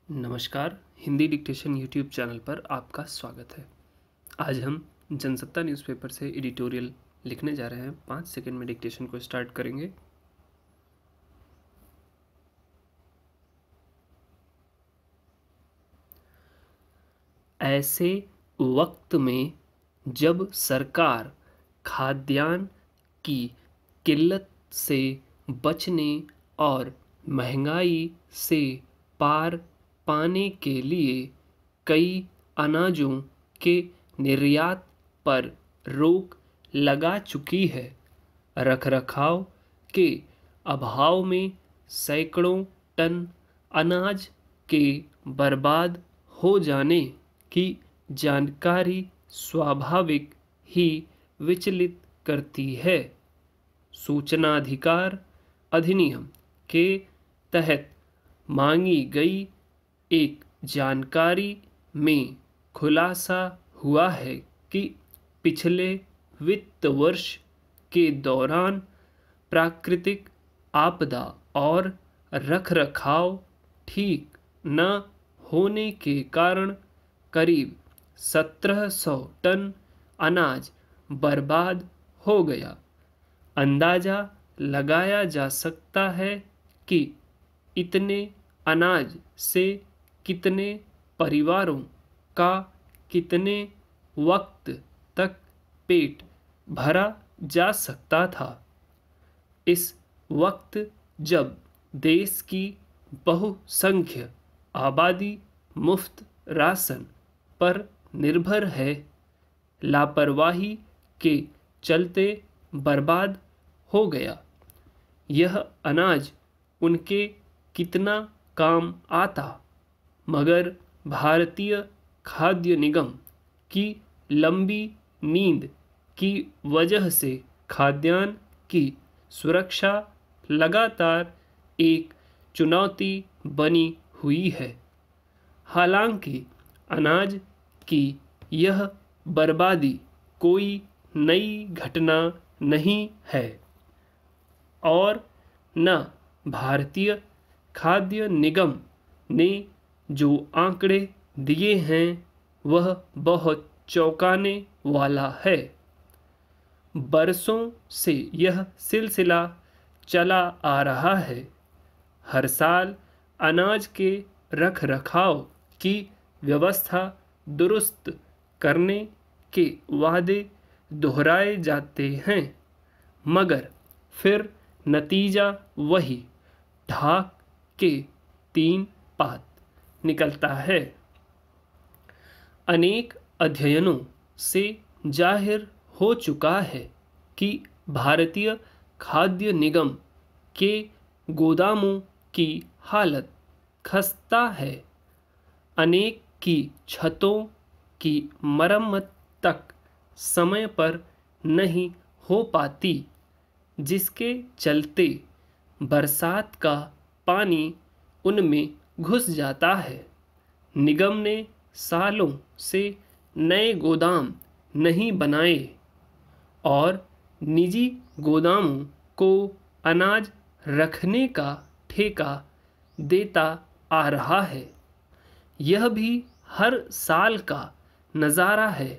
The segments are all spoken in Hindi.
नमस्कार। हिंदी डिक्टेशन यूट्यूब चैनल पर आपका स्वागत है। आज हम जनसत्ता न्यूज़पेपर से एडिटोरियल लिखने जा रहे हैं। 5 सेकंड में डिक्टेशन को स्टार्ट करेंगे। ऐसे वक्त में जब सरकार खाद्यान्न की किल्लत से बचने और महंगाई से पार पाने के लिए कई अनाजों के निर्यात पर रोक लगा चुकी है, रखरखाव के अभाव में सैकड़ों टन अनाज के बर्बाद हो जाने की जानकारी स्वाभाविक ही विचलित करती है। सूचनाधिकार अधिनियम के तहत मांगी गई एक जानकारी में खुलासा हुआ है कि पिछले वित्त वर्ष के दौरान प्राकृतिक आपदा और रखरखाव ठीक न होने के कारण करीब 1700 टन अनाज बर्बाद हो गया। अंदाजा लगाया जा सकता है कि इतने अनाज से कितने परिवारों का कितने वक्त तक पेट भरा जा सकता था। इस वक्त जब देश की बहुसंख्य आबादी मुफ्त राशन पर निर्भर है, लापरवाही के चलते बर्बाद हो गया। यह अनाज उनके कितना काम आता, मगर भारतीय खाद्य निगम की लंबी नींद की वजह से खाद्यान्न की सुरक्षा लगातार एक चुनौती बनी हुई है। हालांकि अनाज की यह बर्बादी कोई नई घटना नहीं है और न भारतीय खाद्य निगम ने जो आंकड़े दिए हैं वह बहुत चौंकाने वाला है। बरसों से यह सिलसिला चला आ रहा है। हर साल अनाज के रखरखाव की व्यवस्था दुरुस्त करने के वादे दोहराए जाते हैं, मगर फिर नतीजा वही ढाक के 3 पात निकलता है। अनेक अध्ययनों से जाहिर हो चुका है कि भारतीय खाद्य निगम के गोदामों की हालत खस्ता है। अनेक की छतों की मरम्मत तक समय पर नहीं हो पाती, जिसके चलते बरसात का पानी उनमें घुस जाता है। निगम ने सालों से नए गोदाम नहीं बनाए और निजी गोदामों को अनाज रखने का ठेका देता आ रहा है। यह भी हर साल का नज़ारा है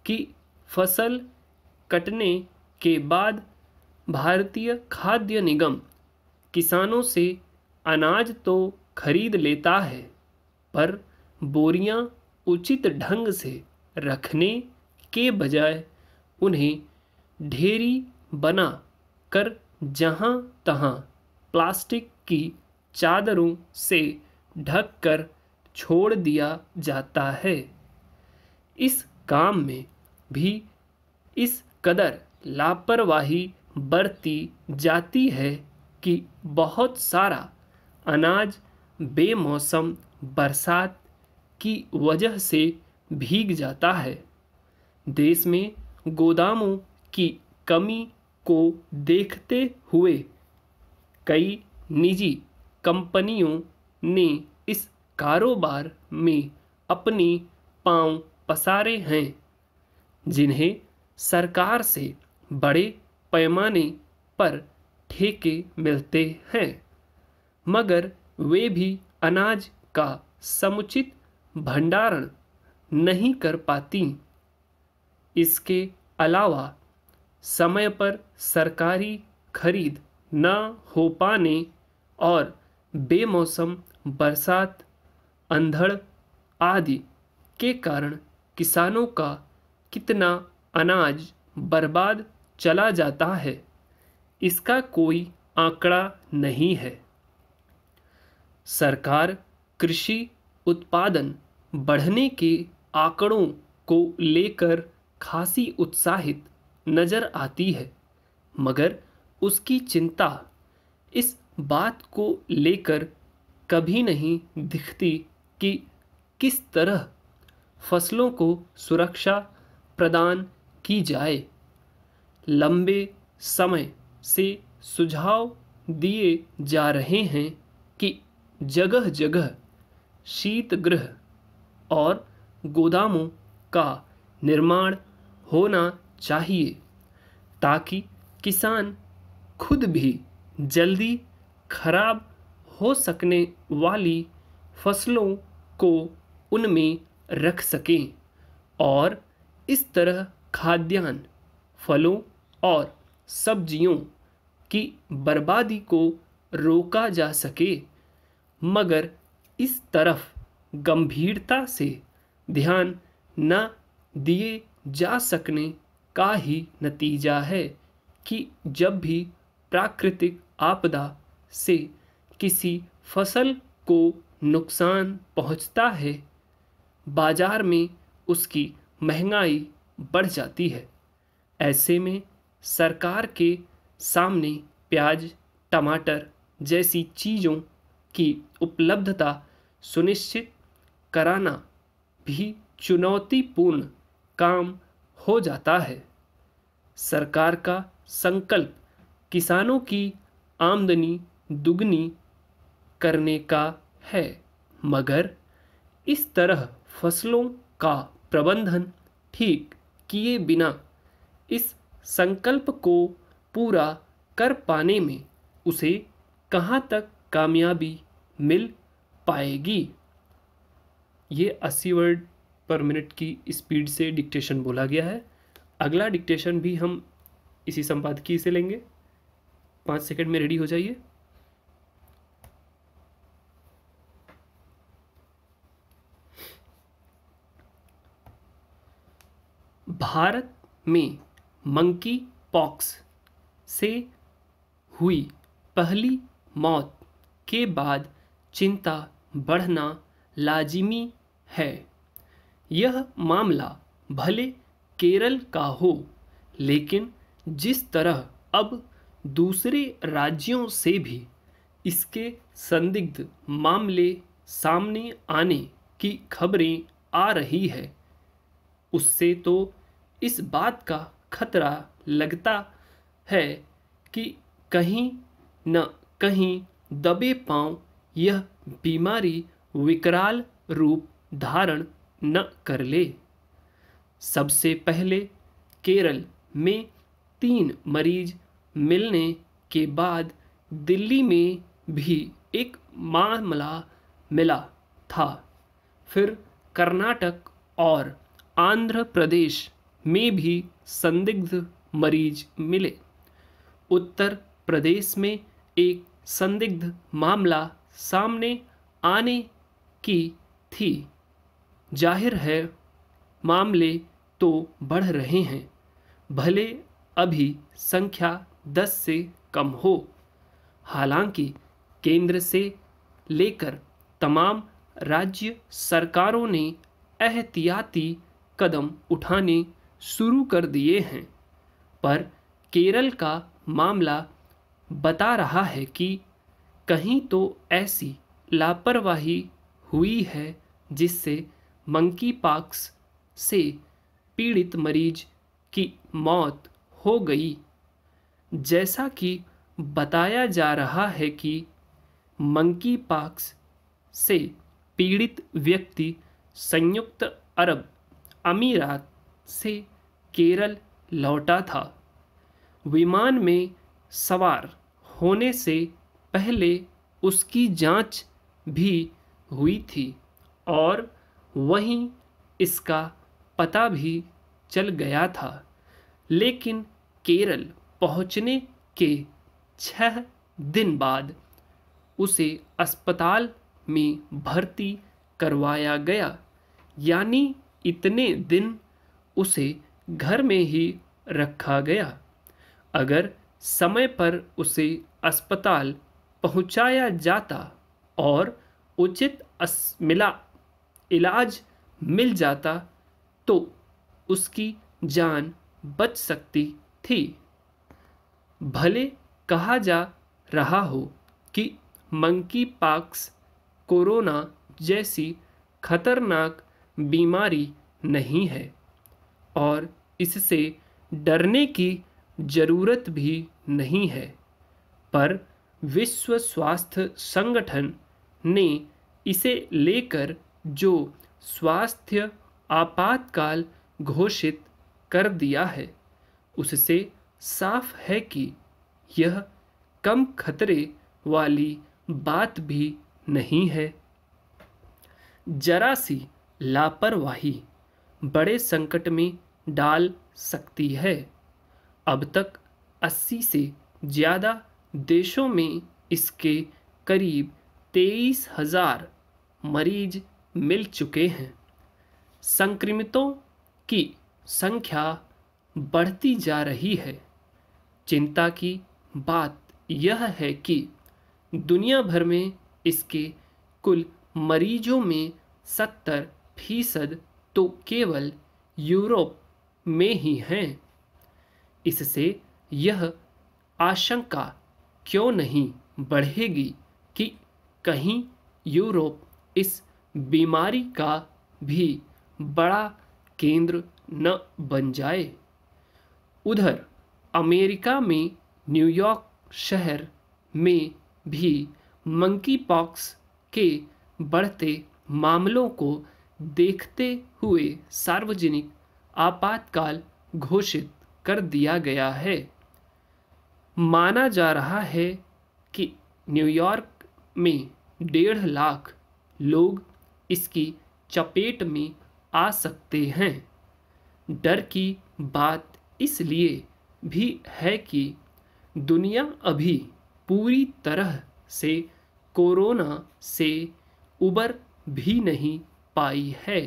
कि फसल कटने के बाद भारतीय खाद्य निगम किसानों से अनाज तो खरीद लेता है, पर बोरियां उचित ढंग से रखने के बजाय उन्हें ढेरी बना कर जहां तहां प्लास्टिक की चादरों से ढक कर छोड़ दिया जाता है। इस काम में भी इस कदर लापरवाही बरती जाती है कि बहुत सारा अनाज बेमौसम बरसात की वजह से भीग जाता है। देश में गोदामों की कमी को देखते हुए कई निजी कंपनियों ने इस कारोबार में अपने पांव पसारे हैं, जिन्हें सरकार से बड़े पैमाने पर ठेके मिलते हैं, मगर वे भी अनाज का समुचित भंडारण नहीं कर पाती। इसके अलावा समय पर सरकारी खरीद न हो पाने और बेमौसम बरसात, अंधड़ आदि के कारण किसानों का कितना अनाज बर्बाद चला जाता है, इसका कोई आंकड़ा नहीं है। सरकार कृषि उत्पादन बढ़ने के आंकड़ों को लेकर खासी उत्साहित नजर आती है, मगर उसकी चिंता इस बात को लेकर कभी नहीं दिखती कि किस तरह फसलों को सुरक्षा प्रदान की जाए। लंबे समय से सुझाव दिए जा रहे हैं कि जगह जगह शीतगृह और गोदामों का निर्माण होना चाहिए ताकि किसान खुद भी जल्दी खराब हो सकने वाली फसलों को उनमें रख सकें और इस तरह खाद्यान्न, फलों और सब्जियों की बर्बादी को रोका जा सके। मगर इस तरफ गंभीरता से ध्यान न दिए जा सकने का ही नतीजा है कि जब भी प्राकृतिक आपदा से किसी फसल को नुकसान पहुंचता है, बाजार में उसकी महंगाई बढ़ जाती है। ऐसे में सरकार के सामने प्याज, टमाटर जैसी चीज़ों की उपलब्धता सुनिश्चित कराना भी चुनौतीपूर्ण काम हो जाता है। सरकार का संकल्प किसानों की आमदनी दुगनी करने का है, मगर इस तरह फसलों का प्रबंधन ठीक किए बिना इस संकल्प को पूरा कर पाने में उसे कहाँ तक कामयाबी मिल पाएगी। ये 80 वर्ड पर मिनट की स्पीड से डिक्टेशन बोला गया है। अगला डिक्टेशन भी हम इसी संपादकीय से लेंगे। 5 सेकंड में रेडी हो जाइए। भारत में मंकी पॉक्स से हुई पहली मौत के बाद चिंता बढ़ना लाजिमी है। यह मामला भले केरल का हो, लेकिन जिस तरह अब दूसरे राज्यों से भी इसके संदिग्ध मामले सामने आने की खबरें आ रही है, उससे तो इस बात का खतरा लगता है कि कहीं न कहीं दबे पांव यह बीमारी विकराल रूप धारण न कर ले। सबसे पहले केरल में 3 मरीज मिलने के बाद दिल्ली में भी एक मामला मिला था। फिर कर्नाटक और आंध्र प्रदेश में भी संदिग्ध मरीज मिले। उत्तर प्रदेश में एक संदिग्ध मामला सामने आने की थी। जाहिर है मामले तो बढ़ रहे हैं, भले अभी संख्या 10 से कम हो। हालांकि केंद्र से लेकर तमाम राज्य सरकारों ने एहतियाती कदम उठाने शुरू कर दिए हैं, पर केरल का मामला बता रहा है कि कहीं तो ऐसी लापरवाही हुई है जिससे मंकी पॉक्स से पीड़ित मरीज की मौत हो गई। जैसा कि बताया जा रहा है कि मंकी पॉक्स से पीड़ित व्यक्ति संयुक्त अरब अमीरात से केरल लौटा था। विमान में सवार होने से पहले उसकी जांच भी हुई थी, और वहीं इसका पता भी चल गया था। लेकिन केरल पहुंचने के 6 दिन बाद उसे अस्पताल में भर्ती करवाया गया, यानी इतने दिन उसे घर में ही रखा गया। अगर समय पर उसे अस्पताल पहुंचाया जाता और उचित इलाज मिल जाता तो उसकी जान बच सकती थी। भले कहा जा रहा हो कि मंकी पॉक्स कोरोना जैसी खतरनाक बीमारी नहीं है और इससे डरने की ज़रूरत भी नहीं है, पर विश्व स्वास्थ्य संगठन ने इसे लेकर जो स्वास्थ्य आपातकाल घोषित कर दिया है उससे साफ है कि यह कम खतरे वाली बात भी नहीं है। जरा सी लापरवाही बड़े संकट में डाल सकती है। अब तक 80 से ज़्यादा देशों में इसके करीब 23,000 मरीज मिल चुके हैं। संक्रमितों की संख्या बढ़ती जा रही है। चिंता की बात यह है कि दुनिया भर में इसके कुल मरीजों में 70% तो केवल यूरोप में ही हैं। इससे यह आशंका क्यों नहीं बढ़ेगी कि कहीं यूरोप इस बीमारी का भी बड़ा केंद्र न बन जाए। उधर अमेरिका में न्यूयॉर्क शहर में भी मंकी पॉक्स के बढ़ते मामलों को देखते हुए सार्वजनिक आपातकाल घोषित कर दिया गया है। माना जा रहा है कि न्यूयॉर्क में 1.5 लाख लोग इसकी चपेट में आ सकते हैं। डर की बात इसलिए भी है कि दुनिया अभी पूरी तरह से कोरोना से उबर भी नहीं पाई है।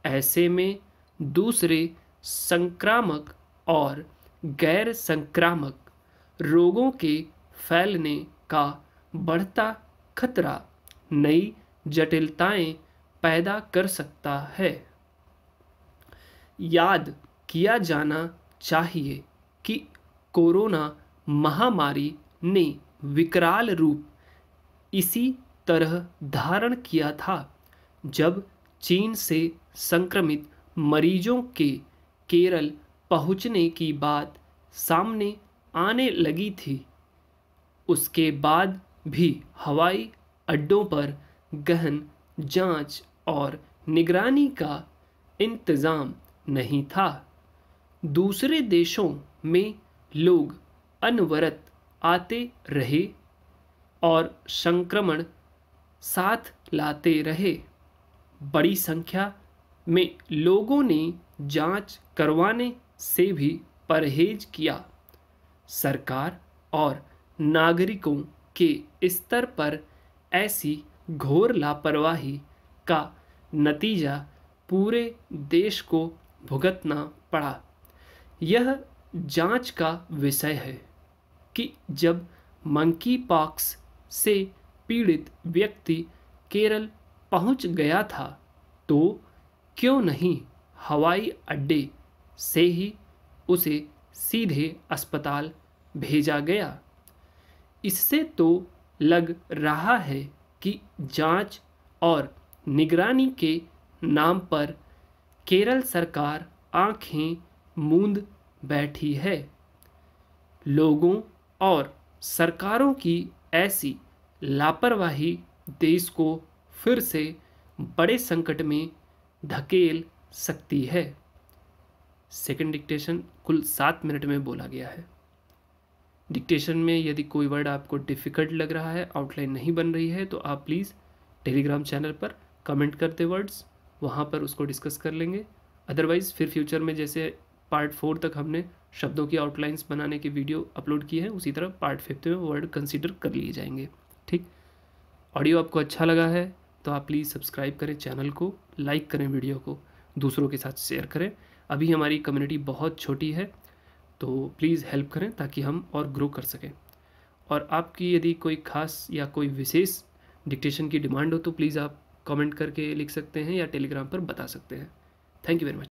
ऐसे में दूसरे संक्रामक और गैर संक्रामक रोगों के फैलने का बढ़ता खतरा नई जटिलताएं पैदा कर सकता है। याद किया जाना चाहिए कि कोरोना महामारी ने विकराल रूप इसी तरह धारण किया था जब चीन से संक्रमित मरीजों के केरल पहुंचने की बात सामने आने लगी थी। उसके बाद भी हवाई अड्डों पर गहन जांच और निगरानी का इंतज़ाम नहीं था। दूसरे देशों में लोग अनवरत आते रहे और संक्रमण साथ लाते रहे। बड़ी संख्या में लोगों ने जांच करवाने से भी परहेज किया। सरकार और नागरिकों के स्तर पर ऐसी घोर लापरवाही का नतीजा पूरे देश को भुगतना पड़ा। यह जांच का विषय है कि जब मंकी पॉक्स से पीड़ित व्यक्ति केरल पहुंच गया था तो क्यों नहीं हवाई अड्डे से ही उसे सीधे अस्पताल भेजा गया। इससे तो लग रहा है कि जांच और निगरानी के नाम पर केरल सरकार आंखें मूंद बैठी है। लोगों और सरकारों की ऐसी लापरवाही देश को फिर से बड़े संकट में धकेल सकती है। सेकंड डिक्टेशन कुल 7 मिनट में बोला गया है। डिक्टेशन में यदि कोई वर्ड आपको डिफ़िकल्ट लग रहा है, आउटलाइन नहीं बन रही है, तो आप प्लीज़ टेलीग्राम चैनल पर कमेंट करते वर्ड्स, वहाँ पर उसको डिस्कस कर लेंगे। अदरवाइज़ फिर फ्यूचर में जैसे पार्ट 4 तक हमने शब्दों की आउटलाइंस बनाने की वीडियो अपलोड की है, उसी तरह पार्ट 5 में वर्ड कंसीडर कर लिए जाएंगे। ठीक, ऑडियो आपको अच्छा लगा है तो आप प्लीज़ सब्सक्राइब करें चैनल को, लाइक करें वीडियो को, दूसरों के साथ शेयर करें। अभी हमारी कम्युनिटी बहुत छोटी है तो प्लीज़ हेल्प करें ताकि हम और ग्रो कर सकें। और आपकी यदि कोई ख़ास या कोई विशेष डिक्टेशन की डिमांड हो तो प्लीज़ आप कमेंट करके लिख सकते हैं या टेलीग्राम पर बता सकते हैं। Thank you very much.